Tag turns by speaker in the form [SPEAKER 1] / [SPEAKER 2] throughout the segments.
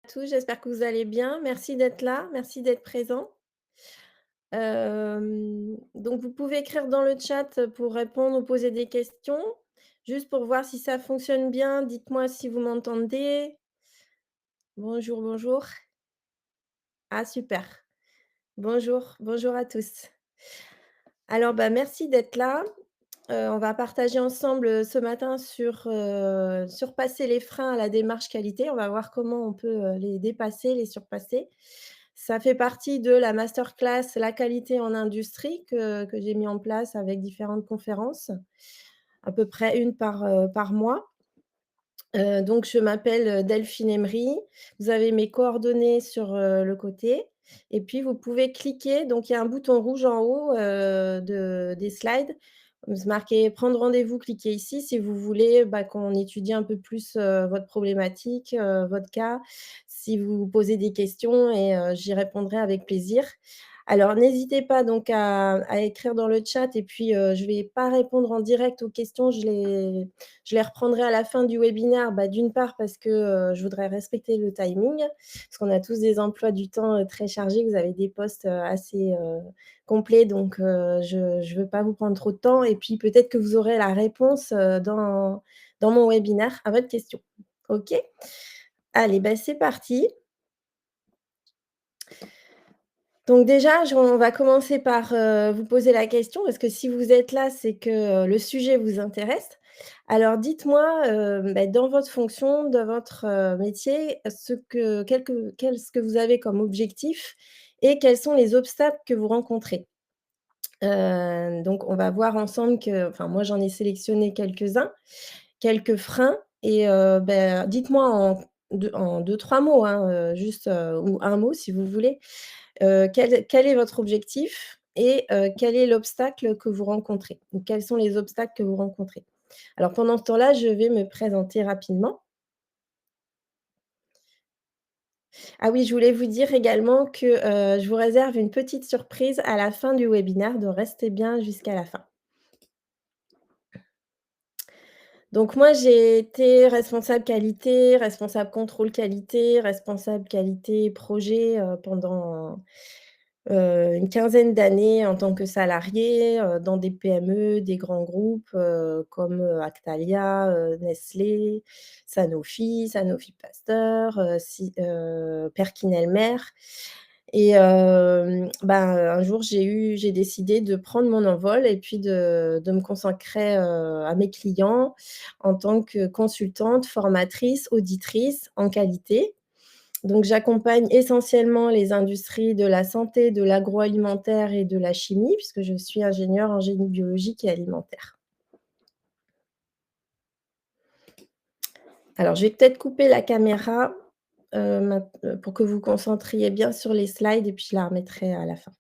[SPEAKER 1] Tous, j'espère que vous allez bien. Merci d'être là, merci d'être présent. Donc vous pouvez écrire dans le chat pour répondre ou poser des questions. Juste pour voir si ça fonctionne bien, dites-moi si vous m'entendez. Bonjour, bonjour. Ah super. Bonjour, bonjour à tous. Alors, bah, merci d'être là. On va partager ensemble, ce matin sur, surpasser les freins à la démarche qualité. On va voir comment on peut, les dépasser, les surpasser. Ça fait partie de la masterclass «La qualité en industrie» que j'ai mis en place avec différentes conférences, à peu près une par mois. Donc je m'appelle, Delphine Emery. Vous avez mes coordonnées sur, le côté et puis vous pouvez cliquer, donc il y a un bouton rouge en haut, des slides. C'est marqué «Prendre rendez-vous», cliquez ici si vous voulez, bah, qu'on étudie un peu plus, votre problématique, votre cas, si vous vous posez des questions et j'y répondrai avec plaisir. Alors n'hésitez pas donc à écrire dans le chat et puis, je vais pas répondre en direct aux questions, je les reprendrai à la fin du webinaire, bah, d'une part parce que, je voudrais respecter le timing, parce qu'on a tous des emplois du temps, très chargés, vous avez des postes, assez, complets donc je ne veux pas vous prendre trop de temps et puis peut-être que vous aurez la réponse, dans mon webinaire à votre question. OK? Allez, bah, c'est parti. Donc déjà, on va commencer par, vous poser la question, parce que si vous êtes là, c'est que, le sujet vous intéresse. Alors dites-moi, bah, dans votre fonction, dans votre, métier, qu'est-ce que vous avez comme objectif et quels sont les obstacles que vous rencontrez? Donc on va voir ensemble enfin moi j'en ai sélectionné quelques-uns, quelques freins et bah, dites-moi en 2-3 mots, hein, juste, ou un mot si vous voulez. Quel est votre objectif et quel est l'obstacle que vous rencontrez? Ou quels sont les obstacles que vous rencontrez? Alors pendant ce temps-là, je vais me présenter rapidement. Ah oui, je voulais vous dire également que, je vous réserve une petite surprise à la fin du webinaire, donc restez bien jusqu'à la fin. Donc moi, j'ai été responsable qualité, responsable contrôle qualité, responsable qualité projet, pendant une quinzaine d'années en tant que salariée, dans des PME, des grands groupes, comme, Actalia, Nestlé, Sanofi, Sanofi Pasteur, Perkin-Elmer et ben, un jour j'ai décidé de prendre mon envol et puis de me consacrer, à mes clients en tant que consultante, formatrice, auditrice en qualité. Donc j'accompagne essentiellement les industries de la santé, de l'agroalimentaire et de la chimie, puisque je suis ingénieure en génie biologique et alimentaire. Alors je vais peut-être couper la caméra, pour que vous vous concentriez bien sur les slides et puis je la remettrai à la fin.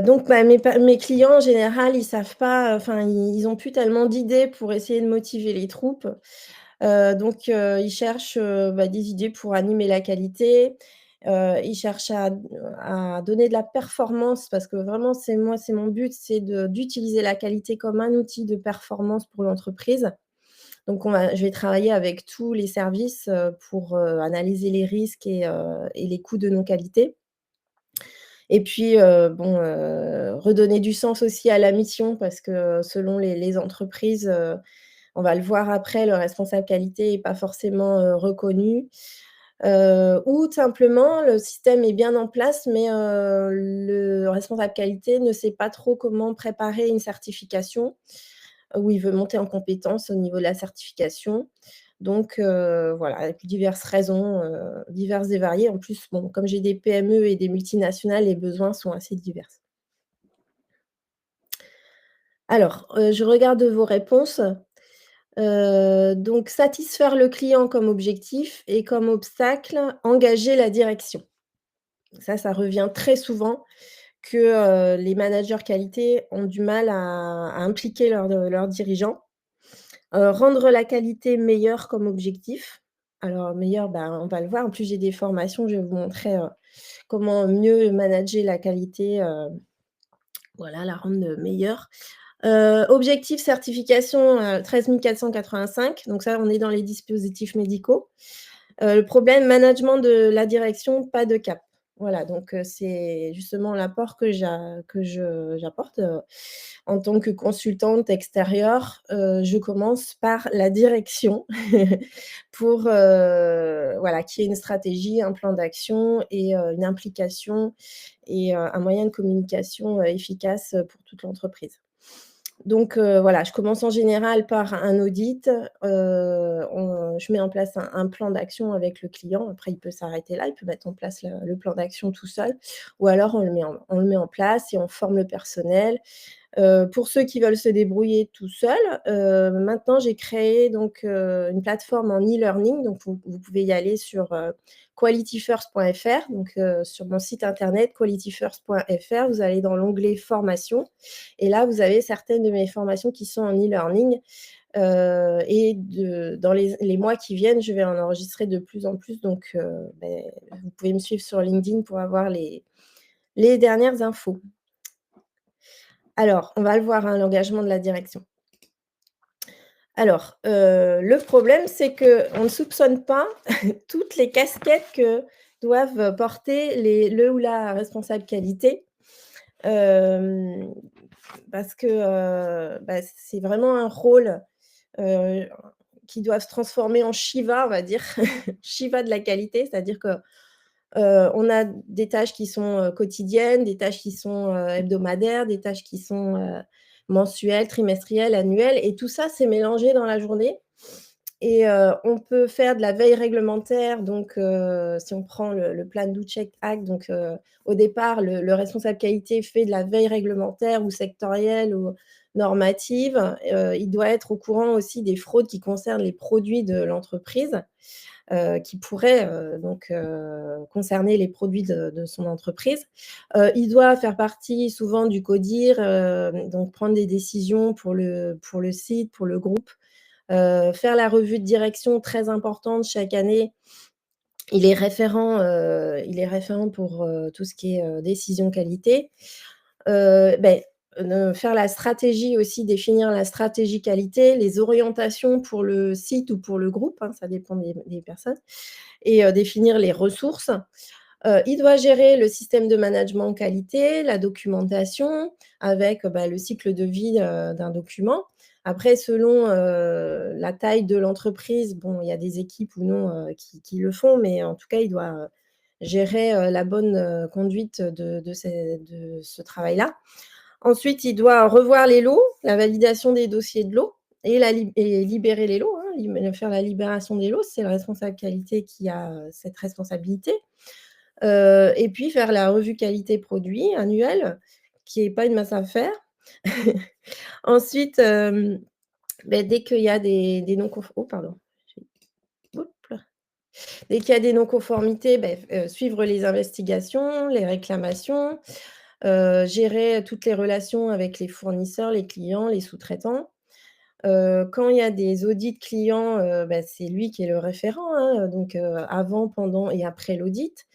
[SPEAKER 1] Donc bah, mes clients en général, ils savent pas, enfin ils ont plus tellement d'idées pour essayer de motiver les troupes. Donc ils cherchent, bah, des idées pour animer la qualité. Ils cherchent à donner de la performance parce que vraiment c'est mon but, c'est d'utiliser la qualité comme un outil de performance pour l'entreprise. Donc je vais travailler avec tous les services, pour, analyser les risques et les coûts de non-qualité. Et puis, bon, redonner du sens aussi à la mission parce que selon les entreprises, on va le voir après, le responsable qualité est pas forcément, reconnu, ou simplement le système est bien en place, mais le responsable qualité ne sait pas trop comment préparer une certification, ou il veut monter en compétence au niveau de la certification. Donc voilà, pour diverses raisons, diverses et variées. En plus, bon, comme j'ai des PME et des multinationales, les besoins sont assez divers. Alors, je regarde vos réponses. Donc satisfaire le client comme objectif et comme obstacle, engager la direction. Ça revient très souvent que, les managers qualité ont du mal à impliquer leurs dirigeants. Rendre la qualité meilleure comme objectif. Alors meilleure, ben, on va le voir. En plus, j'ai des formations, je vais vous montrer, comment mieux manager la qualité, voilà, la rendre, meilleure. Objectif certification, 13 485, donc ça, on est dans les dispositifs médicaux. Le problème, management de la direction, pas de cap. Voilà, donc c'est justement l'apport que j'apporte, en tant que consultante extérieure. Je commence par la direction pour, voilà, qu'il y ait une stratégie, un plan d'action et une implication et un moyen de communication, efficace, pour toute l'entreprise. Donc voilà, je commence en général par un audit, je mets en place un plan d'action avec le client. Après, il peut s'arrêter là, il peut mettre en place le plan d'action tout seul ou alors on le met en place et on forme le personnel. Pour ceux qui veulent se débrouiller tout seuls, maintenant j'ai créé donc une plateforme en e-learning, donc vous pouvez y aller sur, qualityfirst.fr, donc sur mon site internet qualityfirst.fr, vous allez dans l'onglet formation et là vous avez certaines de mes formations qui sont en e-learning, et dans les mois qui viennent, je vais en enregistrer de plus en plus donc vous pouvez me suivre sur LinkedIn pour avoir les dernières infos. Alors, on va le voir, hein, l'engagement de la direction. Alors, le problème, c'est qu'on ne soupçonne pas toutes les casquettes que doivent porter le ou la responsable qualité, hem, parce que, c'est vraiment un rôle, heu, qui doit se transformer en Shiva, on va dire, Shiva de la qualité. C'est-à-dire que on a des tâches qui sont, quotidiennes, des tâches qui sont, hebdomadaires, des tâches qui sont, mensuelles, trimestrielles, annuelles et tout ça, c'est mélangé dans la journée et on peut faire de la veille réglementaire donc si on prend le Plan Do Check Act donc au départ, le responsable qualité fait de la veille réglementaire ou sectorielle ou normative. Il doit être au courant aussi des fraudes qui concernent les produits de l'entreprise, qui pourraient, donc concerner les produits de son entreprise. Il doit faire partie souvent du CODIR, donc prendre des décisions pour le site, pour le groupe, faire la revue de direction très importante chaque année. Il est référent pour, tout ce qui est, décision qualité. Beh, faire la stratégie aussi, définir la stratégie qualité, les orientations pour le site ou pour le groupe, hein, ça dépend des personnes et définir les ressources. Il doit gérer le système de management qualité, la documentation avec, le cycle de vie, d'un document. Après selon, la taille de l'entreprise, bon, il y a des équipes ou non, qui le font, mais en tout cas, il doit, gérer, la bonne, conduite de ce travail-là. Ensuite, il doit revoir les lots, la validation des dossiers de lots et libérer les lots, hein, faire la libération des lots. C'est le responsable qualité qui a, cette responsabilité. Et puis faire la revue qualité produit annuelle, qui est pas une mince affaire. Ensuite, dès qu'il y a des oh pardon, j'ai oup là. Dès qu'il y a des non-conformités, suivre les investigations, les réclamations, gérer toutes les relations avec les fournisseurs, les clients, les sous-traitants. Quand il y a des audits clients, c'est lui qui est le référent, hein, donc avant, pendant et après l'audit.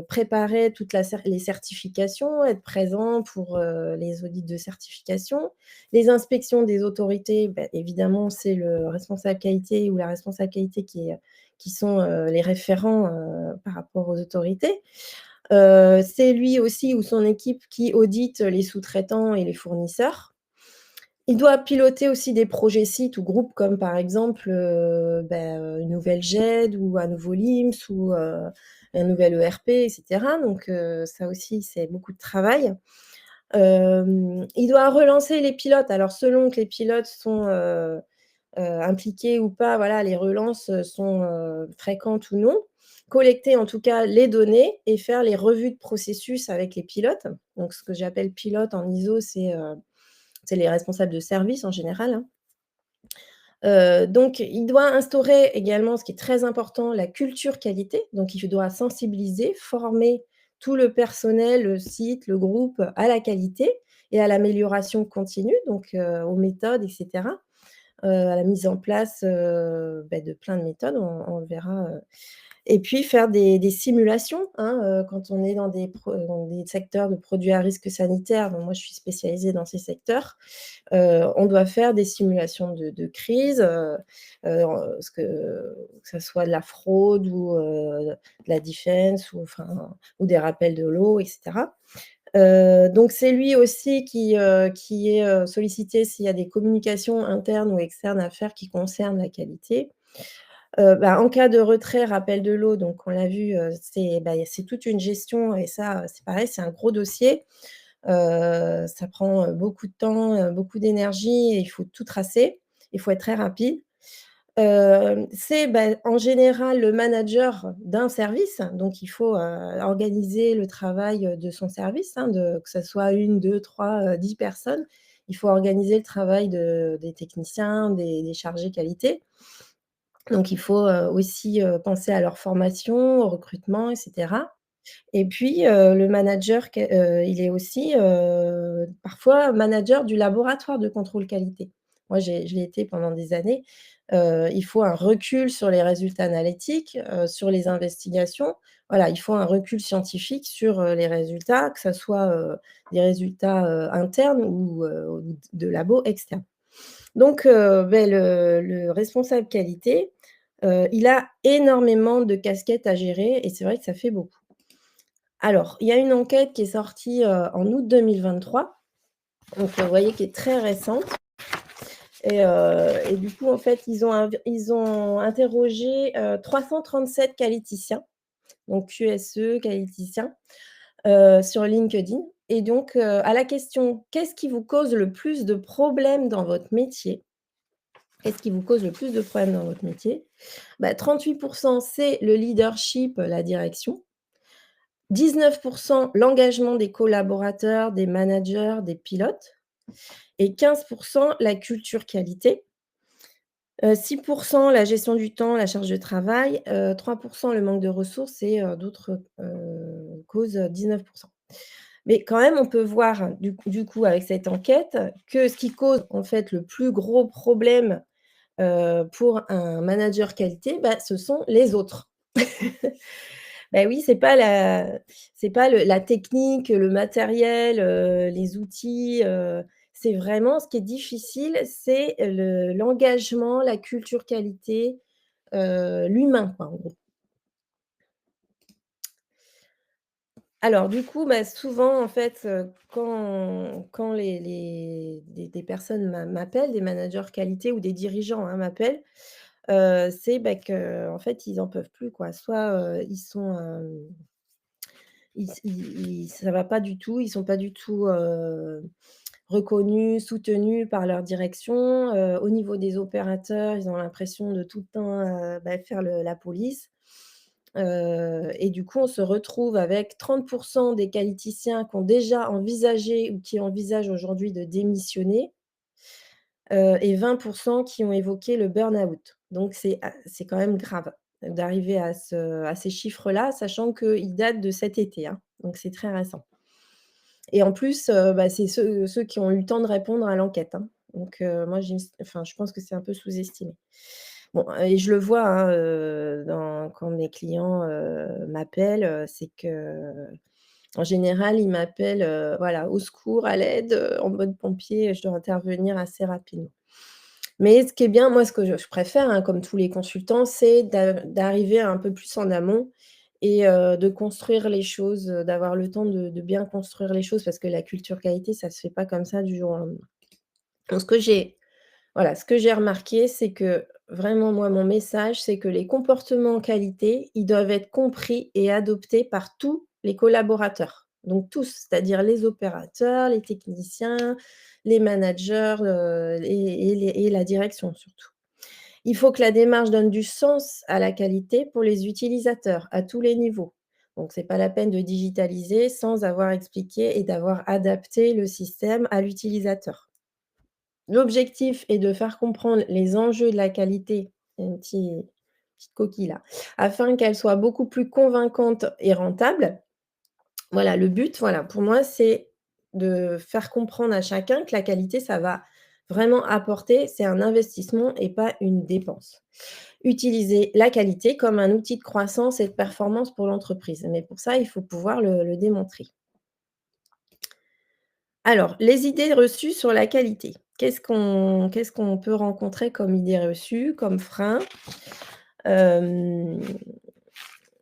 [SPEAKER 1] Préparer toute la cer les certifications, être présent pour, les audits de certification. Les inspections des autorités, évidemment, c'est le responsable qualité ou la responsable qualité qui sont, les référents, par rapport aux autorités. C'est lui aussi ou son équipe qui audite les sous-traitants et les fournisseurs. Il doit piloter aussi des projets sites ou groupes comme par exemple, une nouvelle GED ou un nouveau LIMS ou, un nouvel ERP et cetera, donc ça aussi, c'est beaucoup de travail. Il doit relancer les pilotes. Alors selon que les pilotes sont, impliqués ou pas, voilà, les relances, sont, fréquentes ou non. Collecter en tout cas les données et faire les revues de processus avec les pilotes. Donc ce que j'appelle pilote en ISO, c'est les responsables de service en général, hein. Donc il doit instaurer également, ce qui est très important, la culture qualité. Donc il doit sensibiliser, former tout le personnel, le site, le groupe à la qualité et à l'amélioration continue, donc aux méthodes et cetera, à la mise en place, de plein de méthodes, on le verra, et puis faire des simulations, hein, quand on est dans des secteurs de produits à risque sanitaire, donc moi je suis spécialisée dans ces secteurs, on doit faire des simulations de crise, ce que ça soit de la fraude ou, de la defense ou enfin, ou des rappels de l'eau et cetera. Donc c'est lui aussi qui est, sollicité s'il y a des communications internes ou externes à faire qui concernent la qualité. Bah, en cas de retrait, rappel de l'eau, donc on l'a vu, c'est toute une gestion et ça, c'est pareil, c'est un gros dossier. Ça prend, beaucoup de temps, beaucoup d'énergie et il faut tout tracer. Il faut être très rapide. C'est, en général le manager d'un service, donc il faut, organiser le travail, de son service, hein, que ça soit une, deux, trois, 10 personnes. Il faut organiser le travail des techniciens, des chargés qualité. Donc il faut, aussi, penser à leur formation, au recrutement et cetera. Et puis, le manager il est aussi, parfois manager du laboratoire de contrôle qualité. Moi, je l'ai été pendant des années. Il faut un recul sur les résultats analytiques, sur les investigations. Voilà, il faut un recul scientifique sur, les résultats, que ça soit, des résultats, internes ou de labo externes. Donc, le responsable qualité, il a énormément de casquettes à gérer et c'est vrai que ça fait beaucoup. Alors, il y a une enquête qui est sortie, en août 2023, donc vous voyez qui est très récente et du coup, en fait, ils ont interrogé, 337 qualiticiens, donc QSE, qualiticiens, sur LinkedIn et donc, à la question: «Qu'est-ce qui vous cause le plus de problèmes dans votre métier?» Qu'est-ce qui vous cause le plus de problèmes dans votre métier? 38 c'est le leadership, la direction. 19 l'engagement des collaborateurs, des managers, des pilotes et 15 la culture qualité. 6 la gestion du temps, la charge de travail, 3 le manque de ressources et d'autres, causes, 19. Mais quand même, on peut voir du coup avec cette enquête que ce qui cause en fait le plus gros problème, pour un manager qualité, ce sont les autres. Oui, c'est pas la technique, le matériel, les outils, c'est vraiment ce qui est difficile, c'est l'engagement, la culture qualité, l'humain quoi, en gros. Alors du coup, souvent en fait, quand des personnes m'appellent, des managers qualité ou des dirigeants, hein, m'appellent, c'est, qu'en fait ils en peuvent plus quoi. Soit, ils sont, ça va pas du tout, ils sont pas du tout, reconnus, soutenus par leur direction. Au niveau des opérateurs, ils ont l'impression de tout le temps, faire la police. Et du coup, on se retrouve avec 30 des qualiticiens qui ont déjà envisagé ou qui envisagent aujourd'hui de démissionner, et 20 qui ont évoqué le burn-out. Donc c'est quand même grave d'arriver à ces chiffres-là, sachant qu'ils datent de cet été, hein, donc c'est très récent. Et en plus, c'est ceux qui ont eu le temps de répondre à l'enquête, hein. Donc moi je pense que c'est un peu sous-estimé. Bon, et je le vois, hein, quand mes clients, m'appellent, c'est qu'en général, ils m'appellent, voilà: «Au secours, à l'aide», en mode pompier, je dois intervenir assez rapidement. Mais ce qui est bien, moi, ce que je préfère, hein, comme tous les consultants, c'est d'arriver un peu plus en amont et de construire les choses, d'avoir le temps de bien construire les choses parce que la culture qualité, ça se fait pas comme ça du jour au lendemain. Donc ce que j'ai remarqué, c'est que vraiment moi, mon message, c'est que les comportements qualité, ils doivent être compris et adoptés par tous les collaborateurs. Donc tous, c'est-à-dire les opérateurs, les techniciens, les managers, et la direction surtout. Il faut que la démarche donne du sens à la qualité pour les utilisateurs, à tous les niveaux. Donc c'est pas la peine de digitaliser sans avoir expliqué et d'avoir adapté le système à l'utilisateur. L'objectif est de faire comprendre les enjeux de la qualité, il y a une petite coquille là, afin qu'elle soit beaucoup plus convaincante et rentable. Voilà, le but, voilà, pour moi, c'est de faire comprendre à chacun que la qualité, ça va vraiment apporter, c'est un investissement et pas une dépense. Utiliser la qualité comme un outil de croissance et de performance pour l'entreprise, mais pour ça, il faut pouvoir le démontrer. Alors, les idées reçues sur la qualité. Qu'est-ce qu'on peut rencontrer comme idées reçues, comme frein? Hem,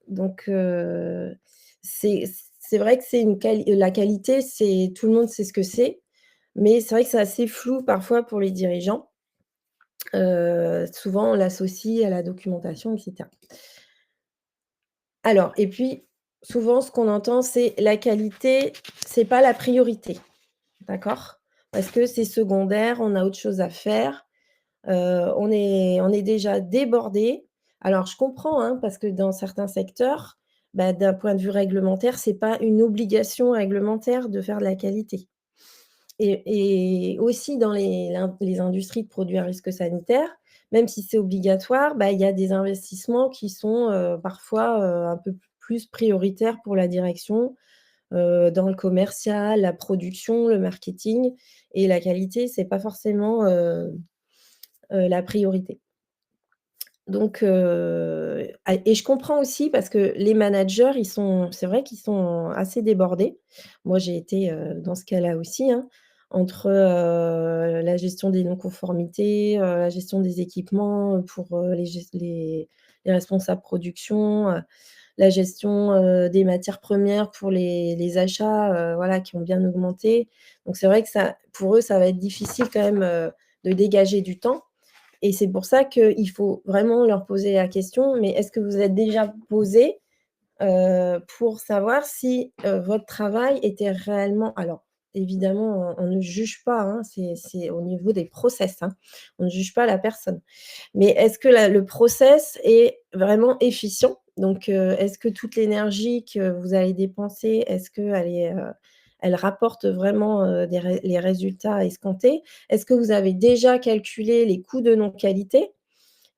[SPEAKER 1] donc c'est c'est vrai que c'est une quali la qualité, c'est tout le monde sait ce que c'est, mais c'est vrai que c'est assez flou parfois pour les dirigeants. Souvent on l'associe à la documentation et cetera. Alors et puis, souvent ce qu'on entend, c'est la qualité, c'est pas la priorité, d'accord? Parce que c'est secondaire, on a autre chose à faire. On est déjà débordé. Alors je comprends, hein, parce que dans certains secteurs, bah, d'un point de vue réglementaire, c'est pas une obligation réglementaire de faire de la qualité et aussi dans les industries de produits à risque sanitaire, même si c'est obligatoire, bah, il y a des investissements qui sont, parfois, un peu plus prioritaires pour la direction, dans le commercial, la production, le marketing et la qualité, c'est pas forcément, la priorité. Donc et je comprends aussi parce que les managers, c'est vrai qu'ils sont assez débordés. Moi, j'ai été, dans ce cas-là aussi, hein, entre, la gestion des non-conformités, la gestion des équipements, pour, les responsables production, la gestion, des matières premières pour les achats, voilà, qui ont bien augmenté. Donc c'est vrai que ça pour eux, ça va être difficile quand même, de dégager du temps. Et c'est pour ça qu'il faut vraiment leur poser la question: «Mais est-ce que vous êtes déjà posés, pour savoir si, votre travail était réellement» alors évidemment, on ne juge pas, hein, c'est au niveau des process, hein. On ne juge pas la personne. Mais est-ce que le process est vraiment efficient? Donc, est-ce que toute l'énergie que vous allez dépenser, est-ce qu'elle elle rapporte vraiment, les résultats escomptés? Est-ce que vous avez déjà calculé les coûts de non-qualité?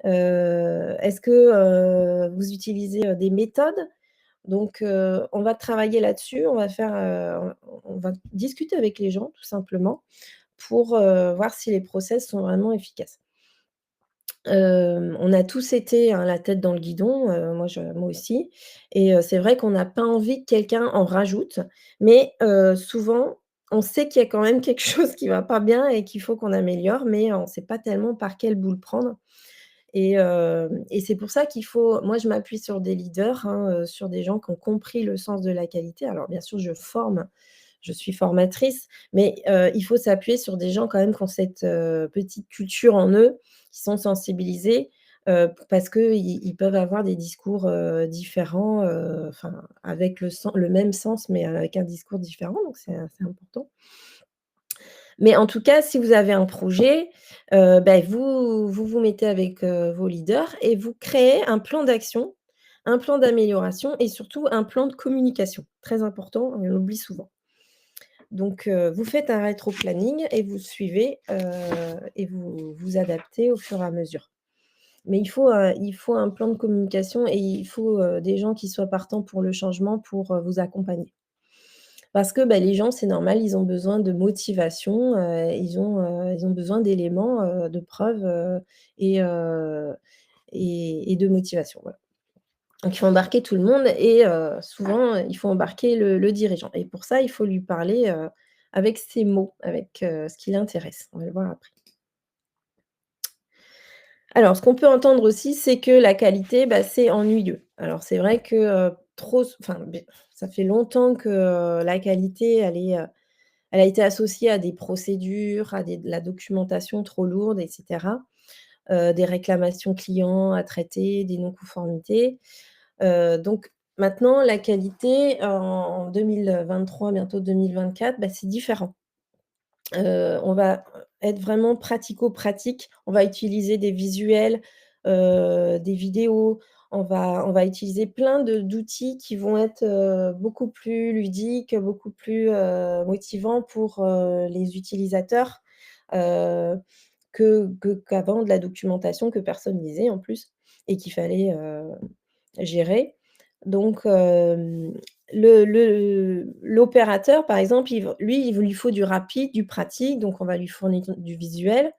[SPEAKER 1] Est-ce que, vous utilisez, des méthodes? Donc, on va travailler là-dessus, on va discuter avec les gens tout simplement pour, voir si les process sont vraiment efficaces. On a tous été, hein, la tête dans le guidon, moi aussi et c'est vrai qu'on n'a pas envie que quelqu'un en rajoute, mais souvent, on sait qu'il y a quand même quelque chose qui va pas bien et qu'il faut qu'on améliore, mais on ne sait pas tellement par quelle boule prendre et c'est pour ça qu'il faut moi, je m'appuie sur des leaders, hein, sur des gens qui ont compris le sens de la qualité. Alors bien sûr, je suis formatrice, mais il faut s'appuyer sur des gens quand même qui ont cette, petite culture en eux, qui sont sensibilisés, parce qu'ils peuvent avoir des discours, différents, enfin avec le même sens, mais avec un discours différent, donc c'est important. Mais en tout cas, si vous avez un projet, vous mettez avec, vos leaders et vous créez un plan d'action, un plan d'amélioration et surtout un plan de communication. Très important, on l'oublie souvent. Donc, vous faites un rétro-planning et vous suivez, et vous vous adaptez au fur et à mesure. Mais il faut un plan de communication et il faut, des gens qui soient partants pour le changement pour, vous accompagner. Parce que, bah, les gens, c'est normal, ils ont besoin de motivation, ils ont besoin d'éléments, de preuves, et et de motivation, voilà. Donc il faut embarquer tout le monde et souvent, il faut embarquer le dirigeant et pour ça, il faut lui parler, avec ses mots, avec, ce qui l'intéresse. On va le voir après. Alors ce qu'on peut entendre aussi, c'est que la qualité, bah, c'est ennuyeux. Alors c'est vrai que, trop s enfin, beh, ça fait longtemps que, la qualité, elle a été associée à des procédures, à de la documentation trop lourde et cetera, des réclamations clients à traiter, des non-conformités. Donc maintenant la qualité en 2023, bientôt 2024, bah, c'est différent. On va être vraiment pratico-pratique. On va utiliser des visuels, des vidéos. On va utiliser plein d'outils qui vont être, beaucoup plus ludiques, beaucoup plus, motivants pour, les utilisateurs, heu, qu'avant de la documentation que personne lisait en plus et qu'il fallait, gérer. Donc l'opérateur, par exemple, il lui faut du rapide, du pratique, donc on va lui fournir du visuel.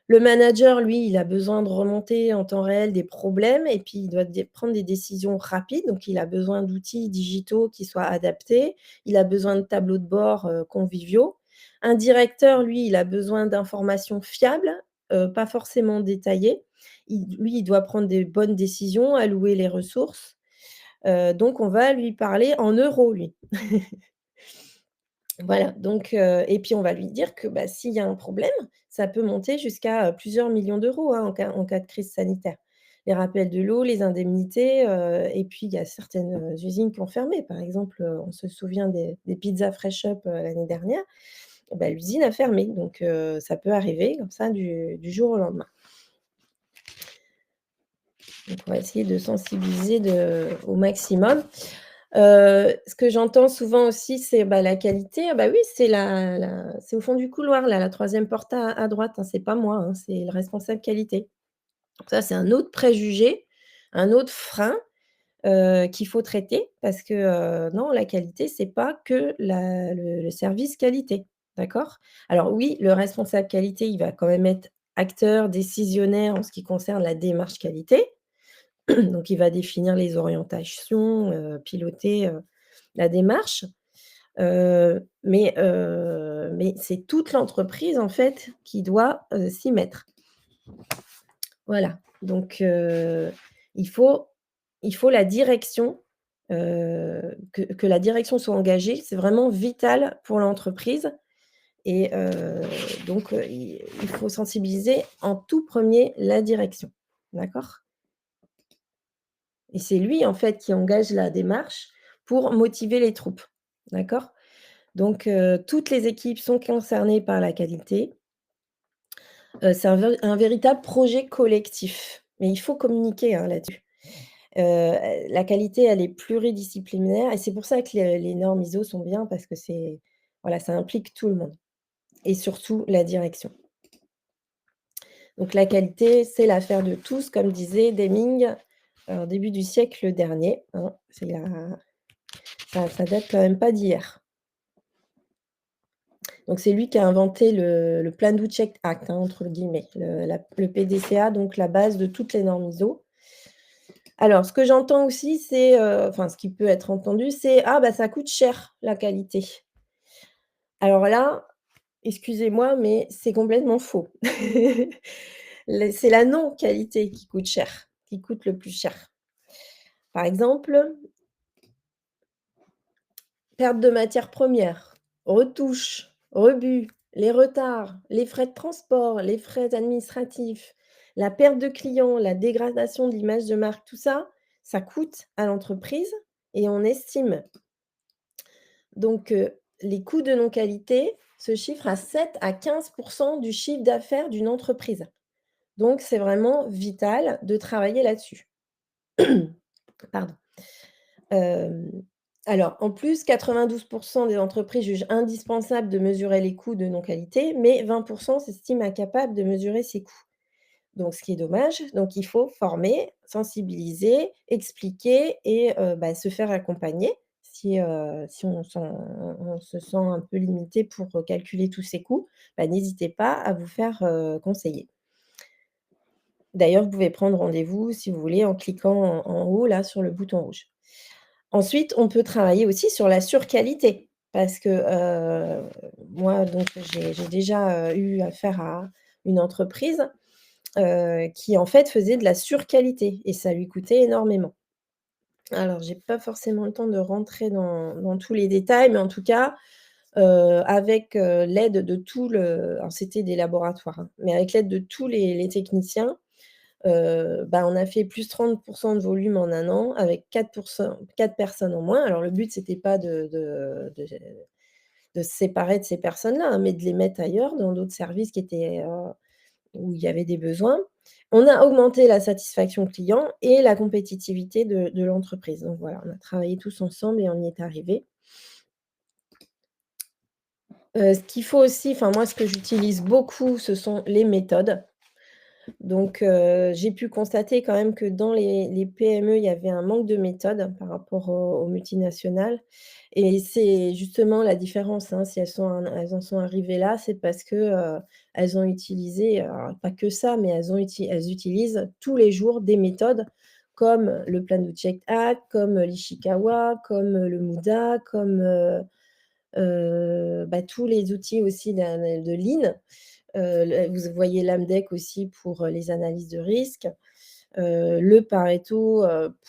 [SPEAKER 1] Le manager, lui, il a besoin de remonter en temps réel des problèmes et puis il doit prendre des décisions rapides, donc il a besoin d'outils digitaux qui soient adaptés. Il a besoin de tableaux de bord, conviviaux. Un directeur, lui, il a besoin d'informations fiables, pas forcément détaillées. Il doit prendre des bonnes décisions, allouer les ressources. Donc on va lui parler en euros, lui. Voilà, donc et puis on va lui dire que, bah, s'il y a un problème, ça peut monter jusqu'à, plusieurs millions d'euros, hein, en cas de crise sanitaire. Les rappels de l'eau, les indemnités, et puis il y a certaines, usines qui ont fermé. Par exemple, on se souvient des pizzas Fresh Up, l'année dernière. Bah, l'usine a fermé, donc ça peut arriver comme ça du jour au lendemain. Donc on va essayer de sensibiliser au maximum. Ce que j'entends souvent aussi, c'est, bah, la qualité. Ah bah, oui, c'est au fond du couloir là, la troisième porte à droite, hein, c'est pas moi, hein, c'est le responsable qualité. Ça, c'est un autre préjugé, un autre frein, qu'il faut traiter parce que, non, la qualité, c'est pas que le service qualité, d'accord? Alors oui, le responsable qualité, il va quand même être acteur, décisionnaire en ce qui concerne la démarche qualité. Donc il va définir les orientations, piloter, la démarche, mais c'est toute l'entreprise, en fait, qui doit, s'y mettre. Voilà, donc il faut il faut la direction, que la direction soit engagée, c'est vraiment vital pour l'entreprise et donc il faut sensibiliser en tout premier la direction, d'accord? Et c'est lui, en fait, qui engage la démarche pour motiver les troupes, d'accord? Donc toutes les équipes sont concernées par la qualité. C'est un véritable projet collectif, mais il faut communiquer, hein, là-dessus. La qualité, elle est pluridisciplinaire et c'est pour ça que les normes ISO sont bien parce que c'est voilà, ça implique tout le monde et surtout la direction. Donc la qualité, c'est l'affaire de tous, comme disait Deming, au début du siècle dernier, hein. Ça date quand même pas d'hier. Donc c'est lui qui a inventé le Plan do Check Act, hein, entre guillemets, le PDCA, donc la base de toutes les normes ISO. Alors ce que j'entends aussi, c'est, enfin ce qui peut être entendu, c'est: «Ah bah ça coûte cher la qualité». Alors là, excusez-moi, mais c'est complètement faux. C'est la non-qualité qui coûte cher, qui coûte le plus cher. Par exemple, perte de matières premières, retouches, rebuts, les retards, les frais de transport, les frais administratifs, la perte de clients, la dégradation de l'image de marque, tout ça, ça coûte à l'entreprise et on estime donc les coûts de non-qualité se chiffrent à 7 à 15 du chiffre d'affaires d'une entreprise. Donc c'est vraiment vital de travailler là-dessus. Pardon. Hem, alors en plus, 92 des entreprises jugent indispensable de mesurer les coûts de non-qualité, mais 20 s'estiment incapables de mesurer ces coûts. Donc ce qui est dommage, donc il faut former, sensibiliser, expliquer et bah, se faire accompagner si on se sent un peu limité pour, calculer tous ces coûts, bah, n'hésitez pas à vous faire, conseiller. D'ailleurs, vous pouvez prendre rendez-vous si vous voulez en cliquant en haut là sur le bouton rouge. Ensuite, on peut travailler aussi sur la surqualité parce que, moi donc j'ai déjà, eu affaire à une entreprise, qui en fait faisait de la surqualité et ça lui coûtait énormément. Alors j'ai pas forcément le temps de rentrer dans tous les détails, mais en tout cas, avec, l'aide de tout le alors c'était des laboratoires, hein, mais avec l'aide de tous les techniciens, bah, on a fait plus 30 de volume en un an avec 4 personnes en moins. Alors le but, c'était pas de se séparer de ces personnes-là, hein, mais de les mettre ailleurs dans d'autres services qui étaient, où il y avait des besoins. On a augmenté la satisfaction client et la compétitivité de l'entreprise. Donc voilà, on a travaillé tous ensemble et on y est arrivés. Ce qu'il faut aussi enfin moi, ce que j'utilise beaucoup, ce sont les méthodes. Donc j'ai pu constater quand même que dans les PME, il y avait un manque de méthode par rapport aux multinationales et c'est justement la différence, hein, si elles en sont arrivées là, c'est parce que, elles ont utilisé, alors pas que ça, mais elles utilisent tous les jours des méthodes comme le Plan do Check Act, comme l'Ishikawa, comme le Muda, comme, bah, tous les outils aussi de Lean. Le Vous voyez l'AMDEC aussi pour, les analyses de risque, le Pareto,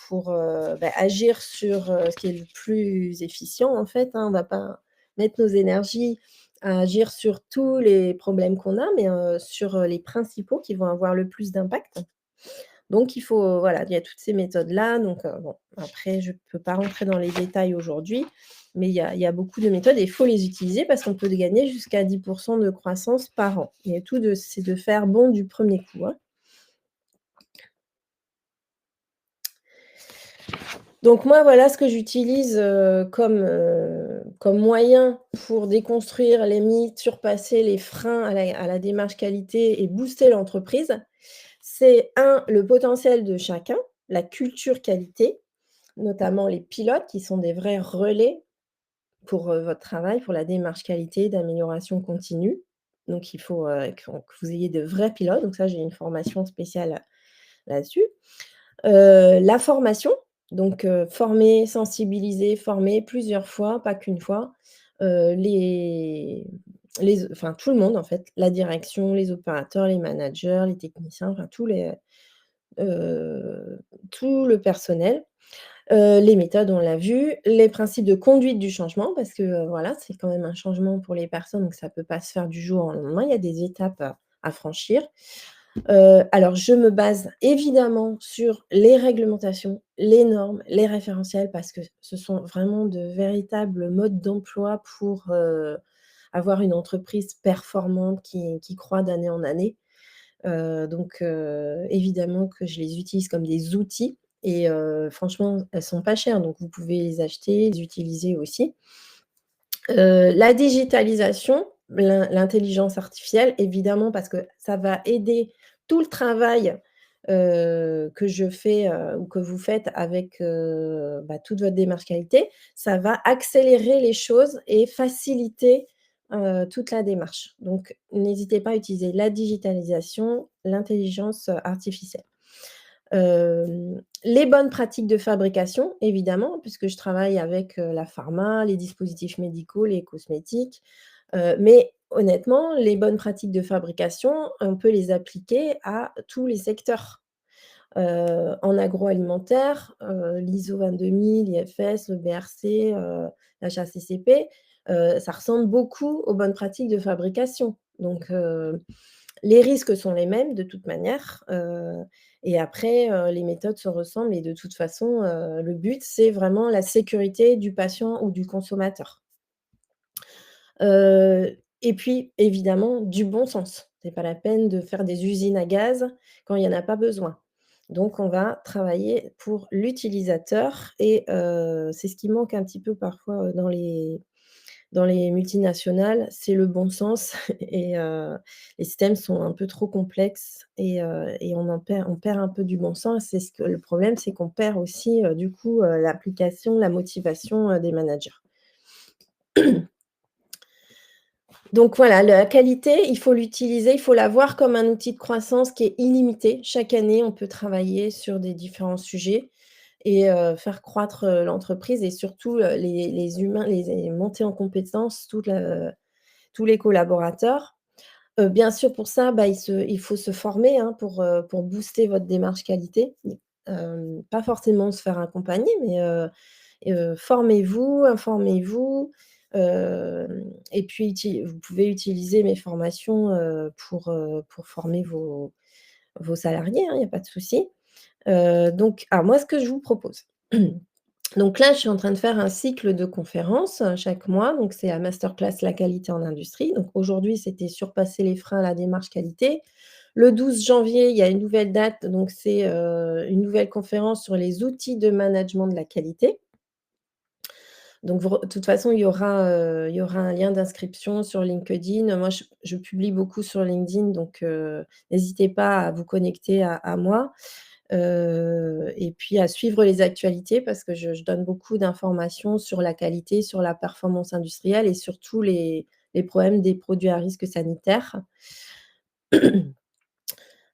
[SPEAKER 1] pour, bah, agir sur, ce qui est le plus efficient en fait, hein. On va pas mettre nos énergies à agir sur tous les problèmes qu'on a, mais, sur, les principaux qui vont avoir le plus d'impact. Donc il faut, voilà, il y a toutes ces méthodes-là, donc bon, après je ne peux pas rentrer dans les détails aujourd'hui, mais il y a beaucoup de méthodes et il faut les utiliser parce qu'on peut gagner jusqu'à 10 de croissance par an. Et tout de c'est de faire bon du premier coup, hein. Donc moi, voilà ce que j'utilise, comme moyen pour déconstruire les mythes, surpasser les freins à la démarche qualité et booster l'entreprise. C'est un, le potentiel de chacun, la culture qualité, notamment les pilotes qui sont des vrais relais pour, votre travail, pour la démarche qualité d'amélioration continue. Donc il faut, que vous ayez de vrais pilotes, donc ça j'ai une formation spéciale là-dessus. La formation, donc former, sensibiliser, former plusieurs fois, pas qu'une fois, enfin tout le monde en fait, la direction, les opérateurs, les managers, les techniciens, enfin heu, tout le personnel. Les méthodes, on l'a vu, les principes de conduite du changement parce que, voilà, c'est quand même un changement pour les personnes, donc ça ne peut pas se faire du jour au lendemain. Il y a des étapes à franchir. Alors je me base évidemment sur les réglementations, les normes, les référentiels parce que ce sont vraiment de véritables modes d'emploi pour, avoir une entreprise performante qui croît d'année en année. Donc évidemment que je les utilise comme des outils et franchement, elles sont pas chères, donc vous pouvez les acheter, les utiliser aussi. La digitalisation, l'intelligence artificielle, évidemment, parce que ça va aider tout le travail, que je fais, ou que vous faites avec, bah, toute votre démarche qualité. Ça va accélérer les choses et faciliter, toute la démarche. Donc n'hésitez pas à utiliser la digitalisation, l'intelligence, artificielle. Les bonnes pratiques de fabrication, évidemment, puisque je travaille avec, la pharma, les dispositifs médicaux, les cosmétiques, mais honnêtement, les bonnes pratiques de fabrication, on peut les appliquer à tous les secteurs. En agroalimentaire, l'ISO 22000, l'IFS, le BRC, l'HACCP, ça ressemble beaucoup aux bonnes pratiques de fabrication. Donc les risques sont les mêmes de toute manière, et après, les méthodes se ressemblent et de toute façon, le but, c'est vraiment la sécurité du patient ou du consommateur. Et puis évidemment, du bon sens. C'est pas la peine de faire des usines à gaz quand il y en a pas besoin. Donc on va travailler pour l'utilisateur et c'est ce qui manque un petit peu parfois, dans les multinationales, c'est le bon sens et les systèmes sont un peu trop complexes et on perd un peu du bon sens. C'est ce que le problème, c'est qu'on perd aussi, du coup, l'application, la motivation, des managers. Donc voilà, la qualité, il faut l'utiliser, il faut la voir comme un outil de croissance qui est illimité. Chaque année, on peut travailler sur des différents sujets et faire croître, l'entreprise et surtout, les humains, les monter en compétences, tous les collaborateurs. Bien sûr, pour ça, bah, il faut se former, hein, pour booster votre démarche qualité. Pas forcément se faire accompagner, mais formez-vous, informez-vous, et puis vous pouvez utiliser mes formations, pour former vos salariés, hein, il y a pas de souci. Donc alors moi, ce que je vous propose, donc là, je suis en train de faire un cycle de conférences, chaque mois, donc c'est la masterclass «La qualité en industrie». Donc aujourd'hui, c'était «Surpasser les freins à la démarche qualité». Le 12 janvier, il y a une nouvelle date, donc c'est, une nouvelle conférence sur les outils de management de la qualité. Donc vous re de toute façon, il y aura un lien d'inscription sur LinkedIn. Moi, je publie beaucoup sur LinkedIn, donc n'hésitez pas à vous connecter à moi, et puis à suivre les actualités parce que je donne beaucoup d'informations sur la qualité, sur la performance industrielle et sur tous les problèmes des produits à risque sanitaire.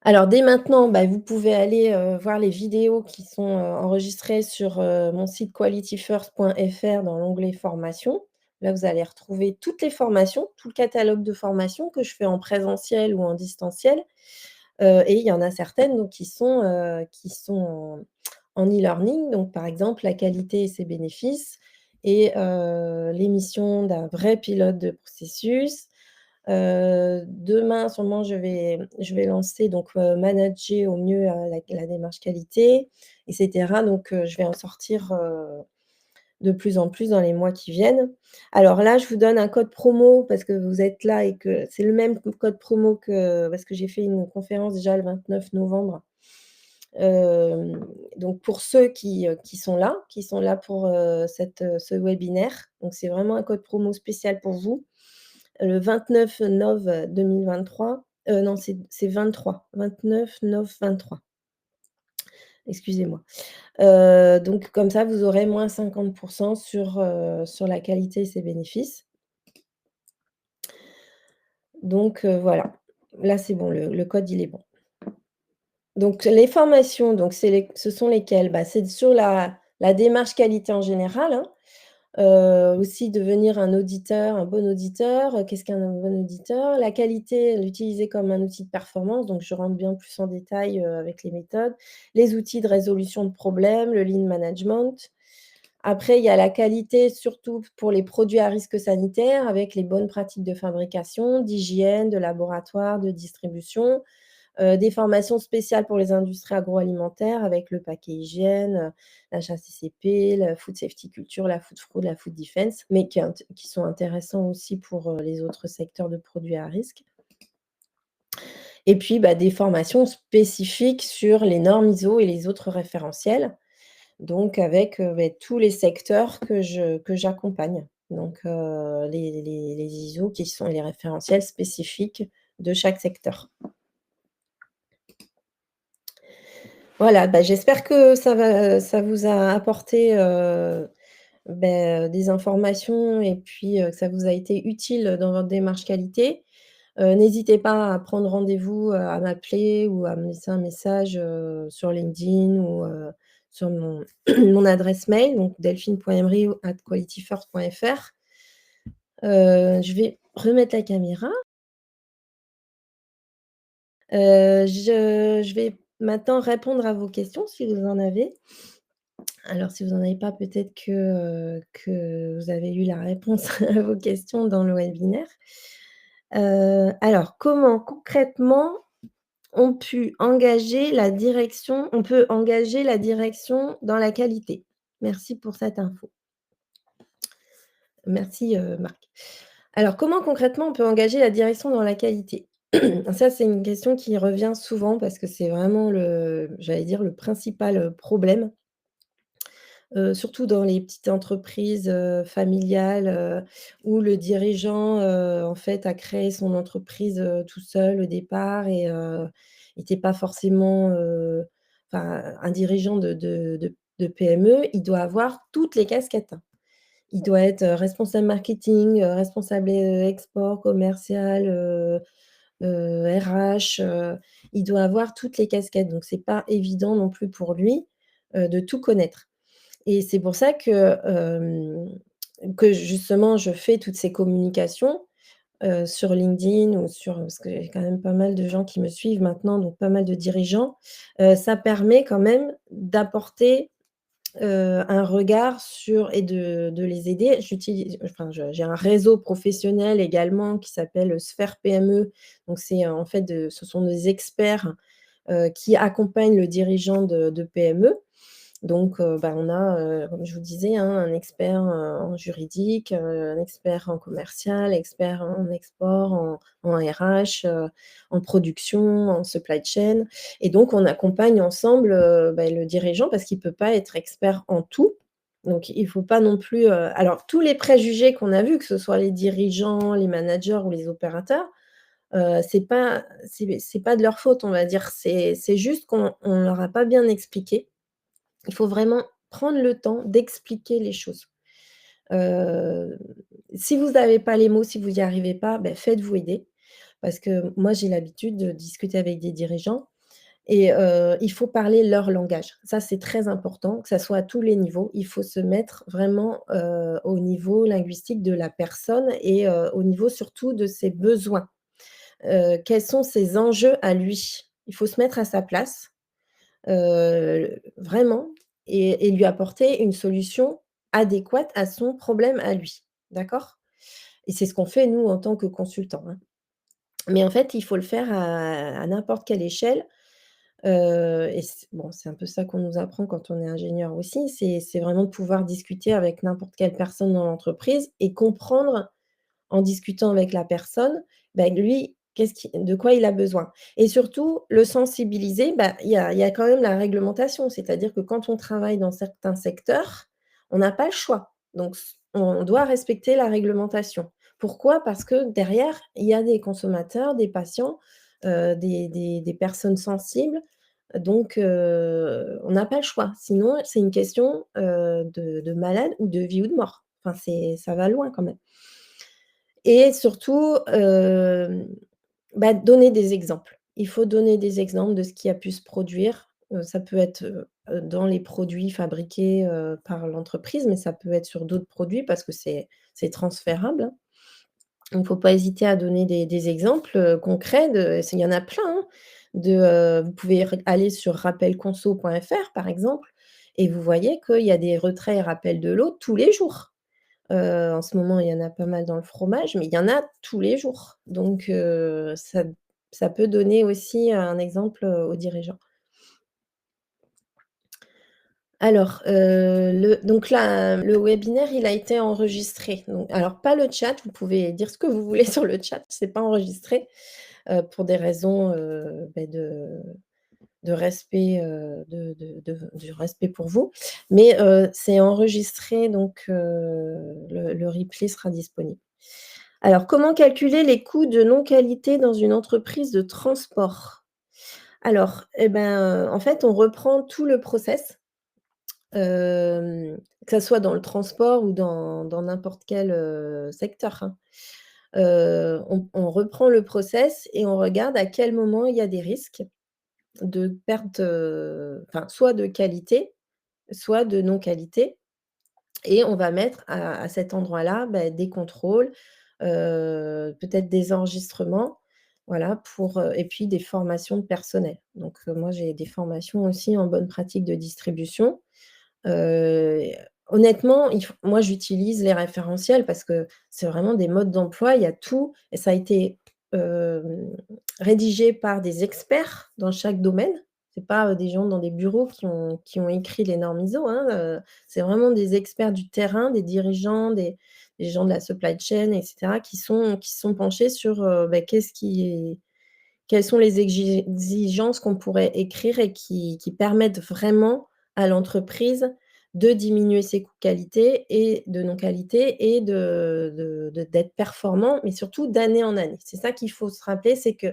[SPEAKER 1] Alors dès maintenant, bah, vous pouvez aller, voir les vidéos qui sont, enregistrées sur, mon site qualityfirst.fr dans l'onglet formations. Là, vous allez retrouver toutes les formations, tout le catalogue de formations que je fais en présentiel ou en distanciel, et il y en a certaines donc qui sont en e-learning. Donc par exemple, la qualité et ses bénéfices et l'émission d'un vrai pilote de processus. Demain, sûrement, je vais lancer donc, manager au mieux, la démarche qualité et cetera. Donc, je vais en sortir, de plus en plus dans les mois qui viennent. Alors là, je vous donne un code promo parce que vous êtes là et que c'est le même code promo que parce que j'ai fait une conférence déjà le 29 novembre. Donc pour ceux qui sont là pour, ce webinaire, donc c'est vraiment un code promo spécial pour vous. Le 29 nov 2023, non, c'est 23, 29 nov 23, excusez-moi. Donc comme ça, vous aurez moins 50 sur la qualité et ses bénéfices. Donc voilà. Là, c'est bon, le code, il est bon. Donc les formations, donc ce sont lesquelles? Bah, c'est sur la démarche qualité en général, hein. Aussi devenir un bon auditeur, qu'est-ce qu'un bon auditeur? La qualité, l'utiliser comme un outil de performance, donc je rentre bien plus en détail, avec les méthodes. Les outils de résolution de problèmes, le lean management. Après, il y a la qualité, surtout pour les produits à risque sanitaire, avec les bonnes pratiques de fabrication, d'hygiène, de laboratoire, de distribution. Des formations spéciales pour les industries agroalimentaires avec le paquet hygiène, la HACCP, la food safety culture, la food fraud, la food defense, mais qui sont intéressants aussi pour, les autres secteurs de produits à risque. Et puis, bah, des formations spécifiques sur les normes ISO et les autres référentiels, donc avec, beh, tous les secteurs que j'accompagne. Donc, les ISO qui sont les référentiels spécifiques de chaque secteur. Voilà, bah, j'espère que ça vous a apporté, des informations et puis, que ça vous a été utile dans votre démarche qualité. N'hésitez pas à prendre rendez-vous, à m'appeler ou à me laisser un message, sur LinkedIn ou, sur mon mon adresse mail, donc delphine.emery@qualityfirst.fr. Je vais remettre la caméra. Je vais maintenant répondre à vos questions si vous en avez. Alors si vous n'en avez pas, peut-être que vous avez eu la réponse à vos questions dans le webinaire. Alors comment concrètement on peut engager la direction dans la qualité? Merci pour cette info. Merci, Marc. Alors comment concrètement on peut engager la direction dans la qualité? Ça, c'est une question qui revient souvent parce que c'est vraiment j'allais dire le principal, problème. Surtout dans les petites entreprises, familiales, où le dirigeant, en fait, a créé son entreprise, tout seul au départ et était pas forcément, enfin, un dirigeant de PME, il doit avoir toutes les casquettes, hein. Il doit être, responsable marketing, responsable, export, commercial, RH, il doit avoir toutes les casquettes, donc c'est pas évident non plus pour lui, de tout connaître. Et c'est pour ça que justement je fais toutes ces communications, sur LinkedIn ou parce que j'ai quand même pas mal de gens qui me suivent maintenant, donc pas mal de dirigeants. Ça permet quand même d'apporter, un regard sur et de les aider. J'ai un réseau professionnel également qui s'appelle, Sphère PME. Donc c'est, en fait, ce sont des experts, qui accompagnent le dirigeant de PME. Donc, bah, on a, comme je vous disais, hein, un expert, en juridique, un expert en commercial, expert en export, en RH, en production, en supply chain et donc on accompagne ensemble, bah, le dirigeant parce qu'il ne peut pas être expert en tout. Donc il ne faut pas non plus, alors tous les préjugés qu'on a vus, que ce soit les dirigeants, les managers ou les opérateurs, c'est pas de leur faute, on va dire. C'est juste qu'on leur a pas bien expliqué. Il faut vraiment prendre le temps d'expliquer les choses. Heu, Si vous n'avez pas les mots, si vous n'y arrivez pas, beh, faites-vous aider. Parce que moi, j'ai l'habitude de discuter avec des dirigeants et il faut parler leur langage. Ça, c'est très important, que ça soit à tous les niveaux. Il faut se mettre vraiment, au niveau linguistique de la personne et au niveau surtout de ses besoins. Quels sont ses enjeux à lui? Il faut se mettre à sa place, vraiment et lui apporter une solution adéquate à son problème à lui. D'accord? Et c'est ce qu'on fait nous en tant que consultants, hein. Mais en fait, il faut le faire à n'importe quelle échelle, et c'est un peu ça qu'on nous apprend quand on est ingénieur aussi, c'est vraiment de pouvoir discuter avec n'importe quelle personne dans l'entreprise et comprendre en discutant avec la personne, bah, lui, de quoi il a besoin et surtout le sensibiliser, bah, il y a quand même la réglementation. C'est-à-dire que quand on travaille dans certains secteurs, on n'a pas le choix. Donc on doit respecter la réglementation. Pourquoi? Parce que derrière, il y a des consommateurs, des patients, des personnes sensibles, donc on n'a pas le choix. Sinon, c'est une question, de malade ou de vie ou de mort. Enfin, ça va loin quand même. Et surtout, bah, donner des exemples. Il faut donner des exemples de ce qui a pu se produire. Ça peut être, dans les produits fabriqués, par l'entreprise, mais ça peut être sur d'autres produits parce que c'est transférable, hein. Il ne faut pas hésiter à donner des exemples, concrets il y en a plein, hein, vous pouvez aller sur rappelconso.fr par exemple et vous voyez qu'il y a des retraits et rappels de l'eau tous les jours. En ce moment, il y en a pas mal dans le fromage, mais il y en a tous les jours. Donc ça peut donner aussi un exemple, aux dirigeants. Alors, le webinaire, il a été enregistré. Donc alors pas le chat, vous pouvez dire ce que vous voulez sur le chat, c'est pas enregistré, pour des raisons, de respect, du respect pour vous. Mais c'est enregistré donc le replay sera disponible. Alors, comment calculer les coûts de non-qualité dans une entreprise de transport? Alors, et ben, en fait, on reprend tout le process, que ça soit dans le transport ou dans n'importe quel, secteur, hein. On reprend le process et on regarde à quel moment il y a des risques de perte, enfin, soit de qualité, soit de non-qualité et on va mettre à cet endroit-là, bah, des contrôles, peut-être des enregistrements, voilà pour, et puis des formations de personnel. Donc, moi j'ai des formations aussi en bonne pratique de distribution. Heu, Honnêtement, moi j'utilise les référentiels parce que c'est vraiment des modes d'emploi, il y a tout et ça a été, hem, rédigé par des experts dans chaque domaine. C'est pas, des gens dans des bureaux qui ont écrit les normes ISO, hein, c'est vraiment des experts du terrain, des dirigeants, des gens de la supply chain et cetera qui sont penchés sur, bah, quelles sont les exigences qu'on pourrait écrire et qui permettent vraiment à l'entreprise de diminuer ses coûts qualité et de non-qualité et d'être performant, mais surtout d'année en année. C'est ça qu'il faut se rappeler, c'est que,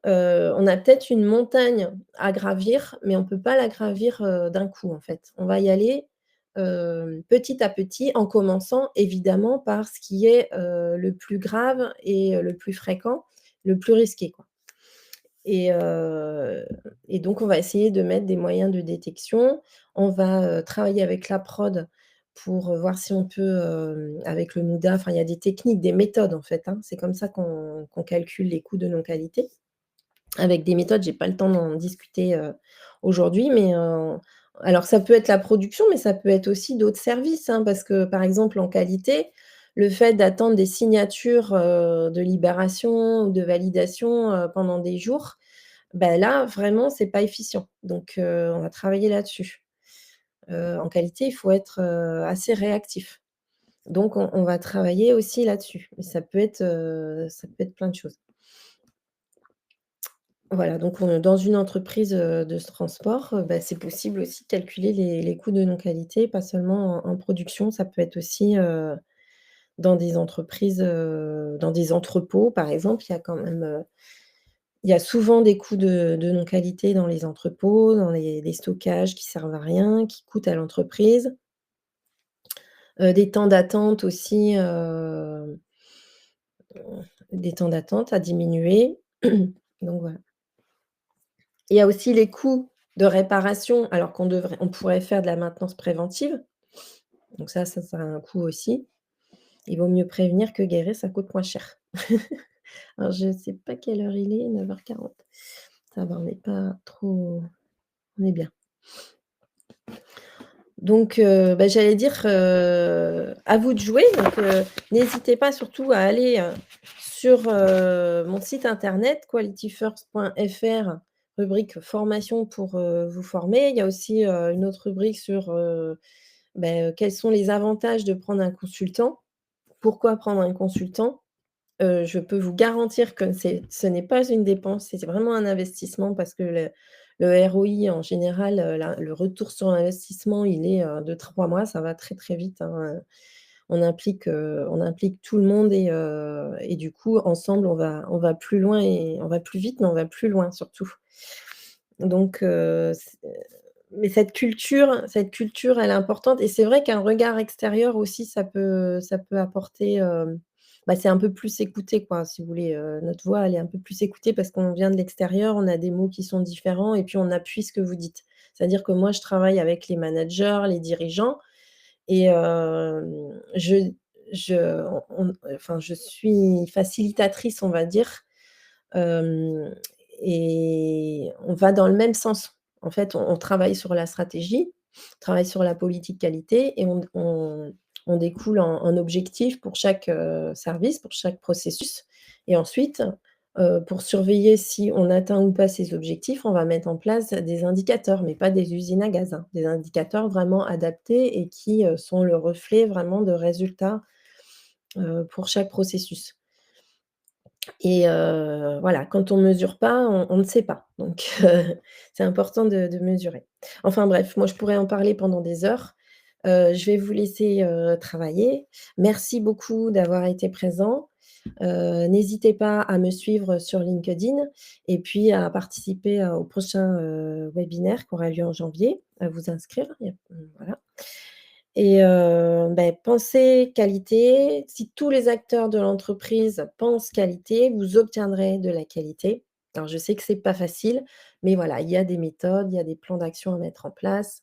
[SPEAKER 1] on a peut-être une montagne à gravir, mais on ne peut pas la gravir, d'un coup, en fait. On va y aller, petit à petit, en commençant évidemment par ce qui est, le plus grave et le plus fréquent, le plus risqué, quoi. Et donc on va essayer de mettre des moyens de détection. On va, travailler avec la prod pour, voir si on peut, avec le MODA, enfin il y a des techniques, des méthodes en fait, hein. C'est comme ça qu'on calcule les coûts de non-qualité. Avec des méthodes, j'ai pas le temps d'en discuter, aujourd'hui, mais alors ça peut être la production, mais ça peut être aussi d'autres services, hein, parce que, par exemple, en qualité, le fait d'attendre des signatures, de libération ou de validation, pendant des jours, bah, là, vraiment, c'est pas efficient. Donc on va travailler là-dessus. En qualité, il faut être, assez réactif. Donc on va travailler aussi là-dessus. Mais ça peut être plein de choses. Voilà, donc dans une entreprise, de transport, bah, c'est possible aussi de calculer les coûts de non-qualité, pas seulement en production, ça peut être aussi, dans des entreprises, dans des entrepôts, par exemple. Il y a souvent des coûts de non-qualité dans les entrepôts, dans les stockages qui servent à rien, qui coûtent à l'entreprise. Des temps d'attente aussi, des temps d'attente à diminuer. Donc voilà. Il y a aussi les coûts de réparation, alors on pourrait faire de la maintenance préventive. Donc ça a un coût aussi. Il vaut mieux prévenir que guérir, ça coûte moins cher. Alors je ne sais pas quelle heure il est, 9h40. Ça va, on n'est pas trop, on est bien. Donc bah, j'allais dire, à vous de jouer, donc n'hésitez pas surtout à aller, sur, mon site internet qualityfirst.fr, rubrique formation pour, vous former. Il y a aussi, une autre rubrique sur, quels sont les avantages de prendre un consultant? Pourquoi prendre un consultant? Je peux vous garantir que ce n'est pas une dépense, c'est vraiment un investissement parce que le ROI en général, le retour sur investissement, il est, de 3 mois, ça va très, très vite, hein, on implique tout le monde et du coup, ensemble, on va plus loin et on va plus vite, mais on va plus loin surtout. Donc mais cette culture, elle est importante et c'est vrai qu'un regard extérieur aussi, ça peut apporter, bah, c'est un peu plus écouté, quoi, si vous voulez, notre voix, elle est un peu plus écoutée parce qu'on vient de l'extérieur, on a des mots qui sont différents et puis on appuie ce que vous dites. C'est-à-dire que moi, je travaille avec les managers, les dirigeants et je enfin, je suis facilitatrice, on va dire. Hem et on va dans le même sens. En fait, on travaille sur la stratégie, on travaille sur la politique qualité et on découle en objectifs pour chaque, service, pour chaque processus et ensuite, pour surveiller si on atteint ou pas ces objectifs, on va mettre en place des indicateurs, mais pas des usines à gaz, hein. Des indicateurs vraiment adaptés et qui, sont le reflet vraiment de résultats, pour chaque processus. Et voilà, quand on mesure pas, on ne sait pas. Donc c'est important de mesurer. Enfin bref, moi je pourrais en parler pendant des heures. Je vais vous laisser, travailler. Merci beaucoup d'avoir été présent. N'hésitez pas à me suivre sur LinkedIn et puis à participer, au prochain, webinaire qui aura lieu en janvier, à vous inscrire. Voilà. Et pensez qualité. Si tous les acteurs de l'entreprise pensent qualité, vous obtiendrez de la qualité. Alors je sais que c'est pas facile, mais voilà, il y a des méthodes, il y a des plans d'action à mettre en place.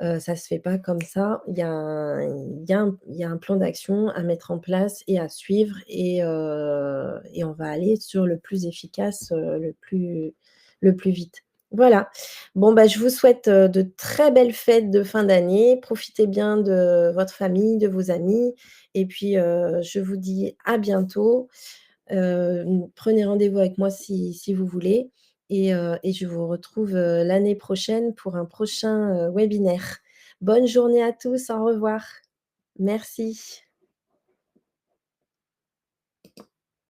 [SPEAKER 1] Ça se fait pas comme ça. Il y a un plan d'action à mettre en place et à suivre et on va aller sur le plus efficace, le plus vite. Voilà. Bon, bah, je vous souhaite, de très belles fêtes de fin d'année. Profitez bien de votre famille, de vos amis et puis, je vous dis à bientôt. Prenez rendez-vous avec moi si vous voulez et je vous retrouve, l'année prochaine pour un prochain, webinaire. Bonne journée à tous, au revoir. Merci.